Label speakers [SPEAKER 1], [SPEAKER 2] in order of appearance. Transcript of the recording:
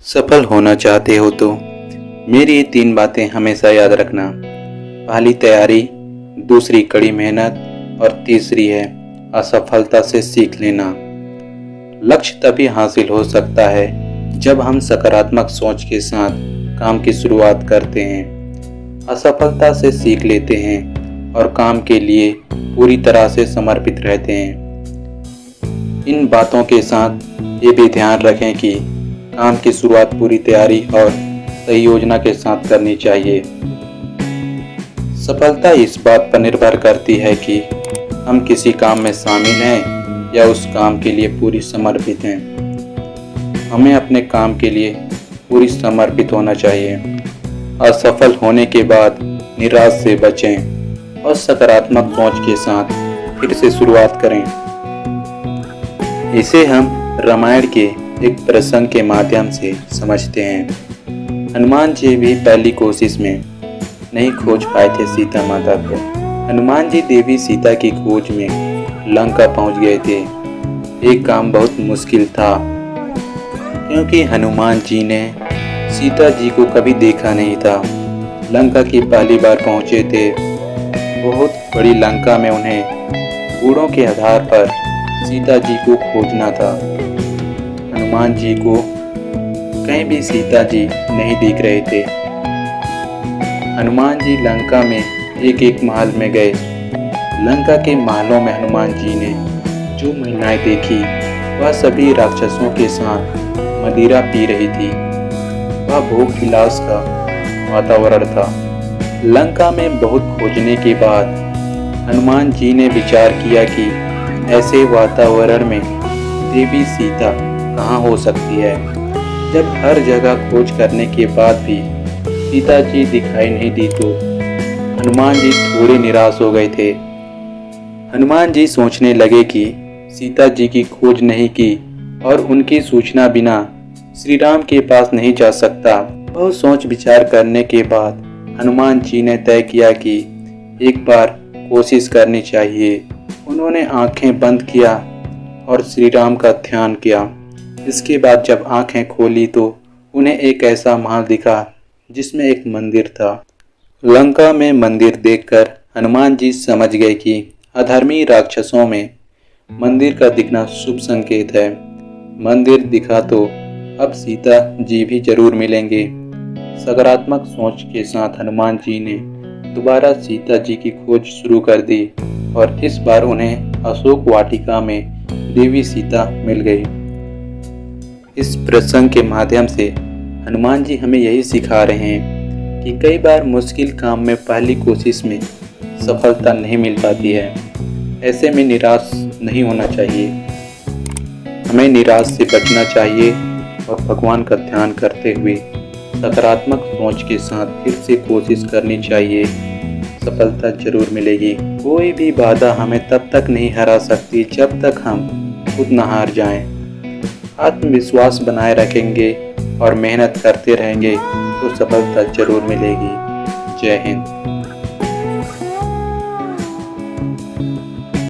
[SPEAKER 1] सफल होना चाहते हो तो मेरी ये 3 बातें हमेशा याद रखना। पहली तैयारी, दूसरी कड़ी मेहनत और तीसरी है असफलता से सीख लेना। लक्ष्य तभी हासिल हो सकता है जब हम सकारात्मक सोच के साथ काम की शुरुआत करते हैं, असफलता से सीख लेते हैं और काम के लिए पूरी तरह से समर्पित रहते हैं। इन बातों के साथ ये भी ध्यान रखें कि काम की शुरुआत पूरी तैयारी और सही योजना के साथ करनी चाहिए। सफलता इस बात पर निर्भर करती है कि हम किसी काम में शामिल हैं या उस काम के लिए पूरी समर्पित हैं। हमें अपने काम के लिए पूरी समर्पित होना चाहिए। असफल होने के बाद निराश से बचें और सकारात्मक सोच के साथ फिर से शुरुआत करें। इसे हम रामायण के एक प्रसंग के माध्यम से समझते हैं। हनुमान जी भी पहली कोशिश में नहीं खोज पाए थे सीता माता को। हनुमान जी देवी सीता की खोज में लंका पहुंच गए थे। एक काम बहुत मुश्किल था क्योंकि हनुमान जी ने सीता जी को कभी देखा नहीं था। लंका की पहली बार पहुंचे थे। बहुत बड़ी लंका में उन्हें गुणों के आधार पर सीता जी को खोजना था। हनुमान जी को कहीं भी सीता जी नहीं दिख रहे थे। हनुमान जी लंका में एक एक महल में गए। लंका के महलों में हनुमान जी ने जो महिलाएं देखी वह सभी राक्षसों के साथ मदिरा पी रही थी। वह भोग विलास का वातावरण था। लंका में बहुत खोजने के बाद हनुमान जी ने विचार किया कि ऐसे वातावरण में देवी सीता कहाँ हो सकती है। जब हर जगह खोज करने के बाद भी सीता जी दिखाई नहीं दी तो हनुमान जी थोड़े निराश हो गए थे। हनुमान जी सोचने लगे कि सीता जी की खोज नहीं की और उनकी सूचना बिना श्री राम के पास नहीं जा सकता। बहुत सोच विचार करने के बाद हनुमान जी ने तय किया कि एक बार कोशिश करनी चाहिए। उन्होंने आंखें बंद किया और श्री राम का ध्यान किया। इसके बाद जब आंखें खोली तो उन्हें एक ऐसा महल दिखा जिसमें एक मंदिर था। लंका में मंदिर देखकर हनुमान जी समझ गए कि अधर्मी राक्षसों में मंदिर का दिखना शुभ संकेत है। मंदिर दिखा तो अब सीता जी भी जरूर मिलेंगे। सकारात्मक सोच के साथ हनुमान जी ने दोबारा सीता जी की खोज शुरू कर दी और इस बार उन्हें अशोक वाटिका में देवी सीता मिल गई। इस प्रसंग के माध्यम से हनुमान जी हमें यही सिखा रहे हैं कि कई बार मुश्किल काम में पहली कोशिश में सफलता नहीं मिल पाती है। ऐसे में निराश नहीं होना चाहिए। हमें निराश से बचना चाहिए और भगवान का ध्यान करते हुए सकारात्मक सोच के साथ फिर से कोशिश करनी चाहिए। सफलता जरूर मिलेगी। कोई भी बाधा हमें तब तक नहीं हरा सकती जब तक हम खुद न हार जाएं। आत्मविश्वास बनाए रखेंगे और मेहनत करते रहेंगे तो सफलता जरूर मिलेगी। जय हिंद।